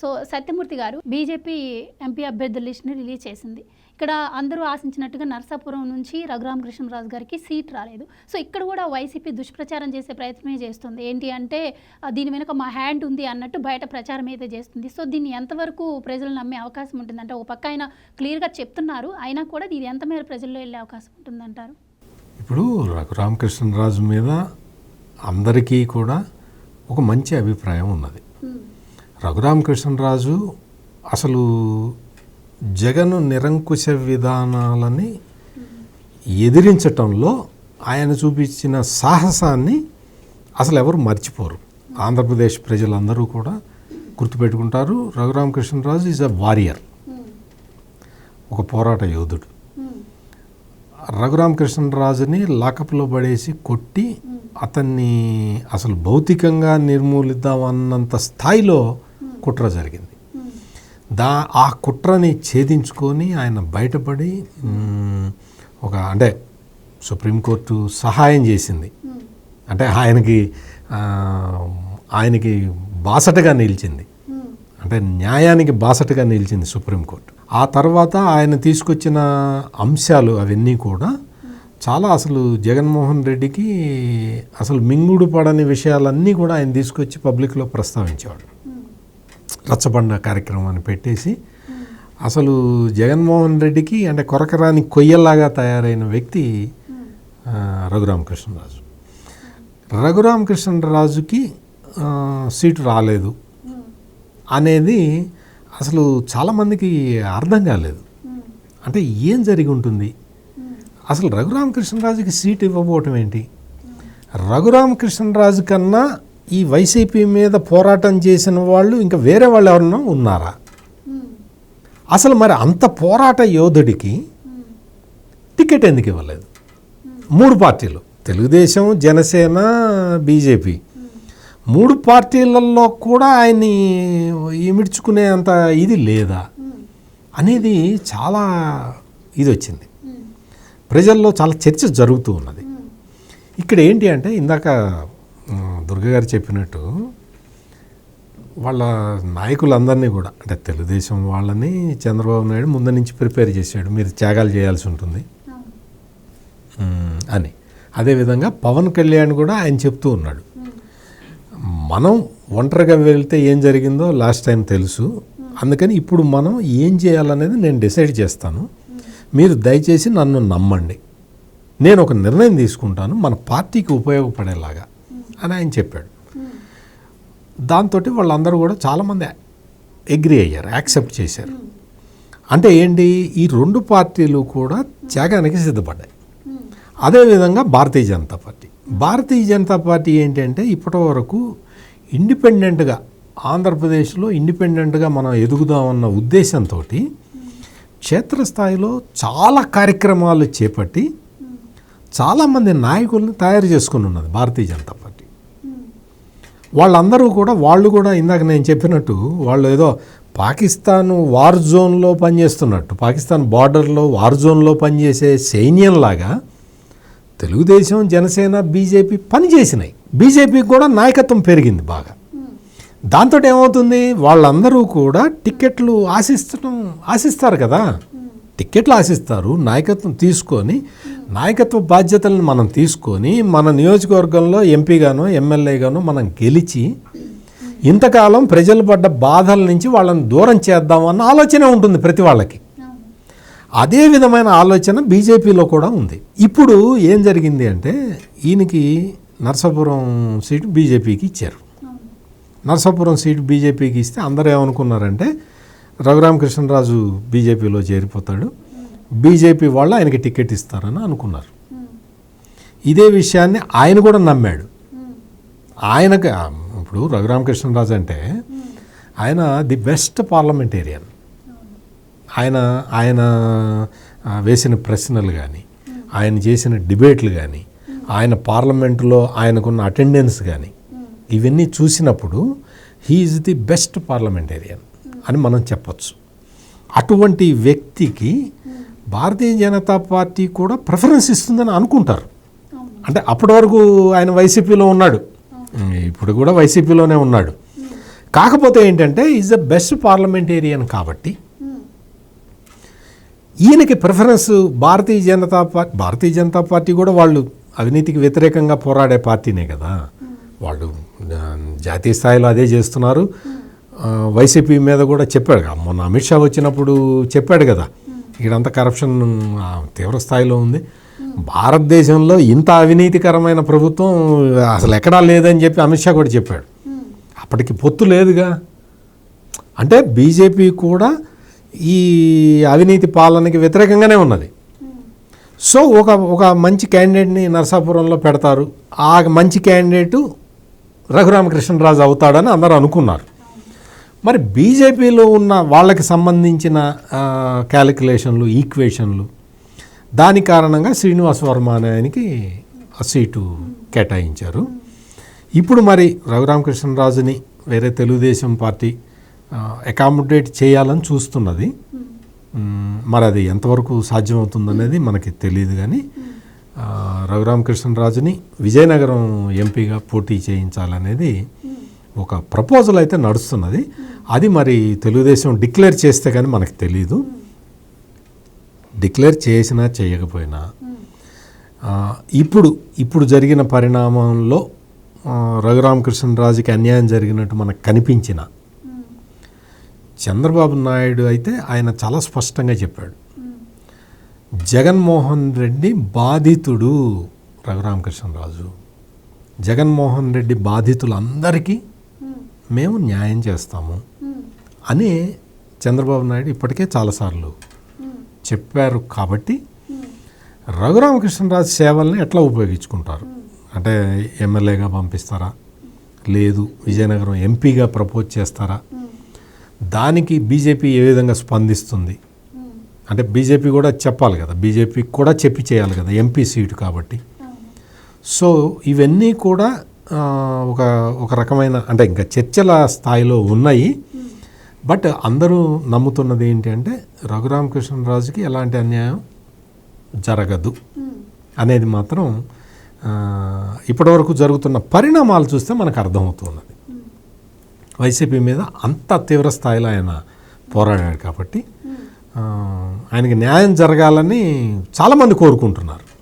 So Satyamurthy గారు BJP MP అభ్యర్థుల లిస్ట్ని release చేసింది. ఇక్కడ అందరూ ఆశించినట్టుగా నర్సాపురం నుంచి రఘురామకృష్ణరాజు గారికి సీట్ రాలేదు. సో ఇక్కడ కూడా వైసీపీ దుష్ప్రచారం చేసే ప్రయత్నమే చేస్తుంది. ఏంటి అంటే దీని వెనుక మా హ్యాండ్ ఉంది అన్నట్టు బయట ప్రచారం అయితే చేస్తుంది. సో దీన్ని ఎంతవరకు ప్రజలు నమ్మే అవకాశం ఉంటుంది? అంటే ఒక పక్క ఆయన క్లియర్గా చెప్తున్నారు, అయినా కూడా ఇది ఎంత మేర ప్రజల్లో వెళ్ళే అవకాశం ఉంటుందంటారు? ఇప్పుడు రఘురామకృష్ణరాజు మీద అందరికీ కూడా ఒక మంచి అభిప్రాయం ఉన్నది. రఘురామకృష్ణరాజు అసలు జగన్ నిరంకుశ విధానాలని ఎదిరించటంలో ఆయన చూపించిన సాహసాన్ని అసలు ఎవరు మర్చిపోరు. ఆంధ్రప్రదేశ్ ప్రజలందరూ కూడా గుర్తుపెట్టుకుంటారు. రఘురామకృష్ణరాజు ఈజ్ అ వారియర్, ఒక పోరాట యోధుడు. రఘురామకృష్ణరాజుని లాకప్లో పడేసి కొట్టి అతన్ని అసలు భౌతికంగా నిర్మూలిద్దామన్నంత స్థాయిలో కుట్ర జరిగింది. ఆ కుట్రని ఛేదించుకొని ఆయన బయటపడి అంటే సుప్రీంకోర్టు సహాయం చేసింది. అంటే ఆయనకి బాసటగా నిలిచింది, అంటే న్యాయానికి బాసటగా నిలిచింది సుప్రీంకోర్టు. ఆ తర్వాత ఆయన తీసుకొచ్చిన అంశాలు అవన్నీ కూడా చాలా అసలు జగన్మోహన్ రెడ్డికి అసలు మింగుడు పడని విషయాలన్నీ కూడా ఆయన తీసుకొచ్చి పబ్లిక్లో ప్రస్తావించేవాడు. రచ్చబండ కార్యక్రమాన్ని పెట్టేసి అసలు జగన్మోహన్ రెడ్డికి అంటే కొరకరాని కొయ్యల్లాగా తయారైన వ్యక్తి రఘురామకృష్ణరాజు. రఘురామకృష్ణరాజుకి సీటు రాలేదు అనేది అసలు చాలామందికి అర్థం కాలేదు. అంటే ఏం జరిగి ఉంటుంది? అసలు రఘురామకృష్ణరాజుకి సీటు ఇవ్వబోవటం ఏంటి? రఘురామకృష్ణరాజు కన్నా ఈ వైసీపీ మీద పోరాటం చేసిన వాళ్ళు ఇంకా వేరే వాళ్ళు ఎవరన్నా ఉన్నారా? అసలు మరి అంత పోరాట యోధుడికి టికెట్ ఎందుకు ఇవ్వలేదు? 3 పార్టీలు, తెలుగుదేశం, జనసేన, బీజేపీ, 3 పార్టీలలో కూడా ఆయన్ని ఇమిడ్చుకునే అంత ఇది లేదా అనేది చాలా ఇది వచ్చింది. ప్రజల్లో చాలా చర్చ జరుగుతూ ఉన్నది. ఇక్కడ ఏంటి అంటే ఇందాక దుర్గ గారు చెప్పినట్టు వాళ్ళ నాయకులందరినీ కూడా అంటే తెలుగుదేశం వాళ్ళని చంద్రబాబు నాయుడు ముందు నుంచి ప్రిపేర్ చేశాడు, మీరు త్యాగాలు చేయాల్సి ఉంటుంది అని. అదేవిధంగా పవన్ కళ్యాణ్ కూడా ఆయన చెప్తూ ఉన్నాడు, మనం ఒంటరిగా వెళ్తే ఏం జరిగిందో లాస్ట్ టైం తెలుసు, అందుకని ఇప్పుడు మనం ఏం చేయాలనేది నేను డిసైడ్ చేస్తాను, మీరు దయచేసి నన్ను నమ్మండి, నేను ఒక నిర్ణయం తీసుకుంటాను మన పార్టీకి ఉపయోగపడేలాగా అని ఆయన చెప్పాడు. దాంతో వాళ్ళందరూ కూడా చాలామంది అగ్రీ అయ్యారు, యాక్సెప్ట్ చేశారు. అంటే ఏంటి, ఈ 2 పార్టీలు కూడా త్యాగానికి సిద్ధపడ్డాయి. అదేవిధంగా భారతీయ జనతా పార్టీ ఏంటంటే ఇప్పటి వరకు ఇండిపెండెంట్గా ఆంధ్రప్రదేశ్లో ఇండిపెండెంట్గా మనం ఎదుగుదామన్న ఉద్దేశంతో క్షేత్రస్థాయిలో చాలా కార్యక్రమాలు చేపట్టి చాలామంది నాయకులను తయారు చేసుకుని ఉన్నది భారతీయ జనతా పార్టీ. వాళ్ళందరూ కూడా వాళ్ళు కూడా ఇందాక నేను చెప్పినట్టు వాళ్ళు ఏదో పాకిస్తాన్ వార్ జోన్లో పనిచేస్తున్నట్టు, పాకిస్తాన్ బార్డర్లో వార్ జోన్లో పనిచేసే సైన్యంలాగా తెలుగుదేశం, జనసేన, బీజేపీ పనిచేసినాయి. బీజేపీకి కూడా నాయకత్వం పెరిగింది బాగా. దాంతో ఏమవుతుంది, వాళ్ళందరూ కూడా టిక్కెట్లు ఆశిస్తారు కదా, టిక్కెట్లు ఆశిస్తారు. నాయకత్వం తీసుకొని నాయకత్వ బాధ్యతలను మనం తీసుకొని మన నియోజకవర్గంలో ఎంపీగానో ఎమ్మెల్యేగానో మనం గెలిచి ఇంతకాలం ప్రజలు పడ్డ బాధల నుంచి వాళ్ళని దూరం చేద్దామన్న ఆలోచన ఉంటుంది ప్రతి వాళ్ళకి. అదే విధమైన ఆలోచన బీజేపీలో కూడా ఉంది. ఇప్పుడు ఏం జరిగింది అంటే ఈయనకి నర్సాపురం సీటు బీజేపీకి ఇచ్చారు. నర్సాపురం సీటు బీజేపీకి ఇస్తే అందరూ ఏమనుకున్నారంటే రఘురామకృష్ణరాజు బీజేపీలో చేరిపోతాడు, బీజేపీ వాళ్ళు ఆయనకి టికెట్ ఇస్తారని అనుకున్నారు. ఇదే విషయాన్ని ఆయన కూడా నమ్మాడు. ఆయనకు ఇప్పుడు రఘురామకృష్ణరాజు అంటే ఆయన ది బెస్ట్ పార్లమెంటేరియన్. ఆయన వేసిన ప్రశ్నలు కానీ, ఆయన చేసిన డిబేట్లు కానీ, ఆయన పార్లమెంటులో ఆయనకున్న అటెండెన్స్ కానీ ఇవన్నీ చూసినప్పుడు he is the best parliamentarian అని మనం చెప్పచ్చు. అటువంటి వ్యక్తికి భారతీయ జనతా పార్టీ కూడా ప్రిఫరెన్స్ ఇస్తుందని అనుకుంటారు. అంటే అప్పటి వరకు ఆయన వైసీపీలో ఉన్నాడు, ఇప్పుడు కూడా వైసీపీలోనే ఉన్నాడు. కాకపోతే ఏంటంటే ఈజ్ ద బెస్ట్ పార్లమెంటేరియన్ కాబట్టి ఈయనకి ప్రిఫరెన్స్ భారతీయ జనతా పార్టీ కూడా వాళ్ళు అవినీతికి వ్యతిరేకంగా పోరాడే పార్టీనే కదా, వాళ్ళు జాతీయ స్థాయిలో అదే చేస్తున్నారు. వైసీపీ మీద కూడా చెప్పాడు, మొన్న అమిత్ షా వచ్చినప్పుడు చెప్పాడు కదా, ఇక్కడంతా కరప్షన్ తీవ్ర స్థాయిలో ఉంది, భారతదేశంలో ఇంత అవినీతికరమైన ప్రభుత్వం అసలు ఎక్కడా లేదని చెప్పి అమిత్ షా కూడా చెప్పాడు. అప్పటికి పొత్తు లేదుగా. అంటే బీజేపీ కూడా ఈ అవినీతి పాలనకి వ్యతిరేకంగానే ఉన్నది. సో ఒక మంచి క్యాండిడేట్ని నరసాపురంలో పెడతారు, ఆ మంచి క్యాండిడేటు రఘురామకృష్ణరాజు అవుతాడని అందరూ అనుకున్నారు. మరి బీజేపీలో ఉన్న వాళ్ళకి సంబంధించిన క్యాలిక్యులేషన్లు, ఈక్వేషన్లు, దాని కారణంగా శ్రీనివాస్ వర్మ అనే ఆయనకి ఆ సీటు కేటాయించారు. ఇప్పుడు మరి రఘురామకృష్ణరాజుని వేరే తెలుగుదేశం పార్టీ అకామిడేట్ చేయాలని చూస్తున్నది. మరి అది ఎంతవరకు సాధ్యమవుతుందనేది మనకి తెలియదు. కానీ రఘురామకృష్ణరాజుని విజయనగరం ఎంపీగా పోటీ చేయించాలనేది ఒక ప్రపోజల్ అయితే నడుస్తున్నది. అది మరి తెలుగుదేశం డిక్లేర్ చేస్తే కానీ మనకు తెలీదు. డిక్లేర్ చేసినా చేయకపోయినా ఇప్పుడు జరిగిన పరిణామంలో రఘురామకృష్ణరాజుకి అన్యాయం జరిగినట్టు మనకు కనిపించిన చంద్రబాబు నాయుడు అయితే ఆయన చాలా స్పష్టంగా చెప్పాడు, జగన్మోహన్ రెడ్డి బాధితుడు రఘురామకృష్ణరాజు, జగన్మోహన్ రెడ్డి బాధితులందరికీ మేము న్యాయం చేస్తాము అని చంద్రబాబు నాయుడు ఇప్పటికే చాలాసార్లు చెప్పారు. కాబట్టి రఘురామకృష్ణరాజు సేవల్ని ఎట్లా ఉపయోగించుకుంటారు అంటే ఎమ్మెల్యేగా పంపిస్తారా, లేదు విజయనగరం ఎంపీగా ప్రపోజ్ చేస్తారా, దానికి బీజేపీ ఏ విధంగా స్పందిస్తుంది అంటే బీజేపీ కూడా చెప్పాలి కదా, బీజేపీకి కూడా చెప్పి చేయాలి కదా, ఎంపీ సీటు కాబట్టి. సో ఇవన్నీ కూడా ఒక రకమైన అంటే ఇంకా చర్చల స్థాయిలో ఉన్నాయి. బట్ అందరూ నమ్ముతున్నది ఏంటి అంటే రఘురామకృష్ణరాజుకి ఎలాంటి అన్యాయం జరగదు అనేది మాత్రం ఇప్పటివరకు జరుగుతున్న పరిణామాలు చూస్తే మనకు అర్థమవుతున్నది. వైసీపీ మీద అంత తీవ్ర స్థాయిలో ఆయన పోరాడాడు కాబట్టి ఆయనకి న్యాయం జరగాలని చాలామంది కోరుకుంటున్నారు.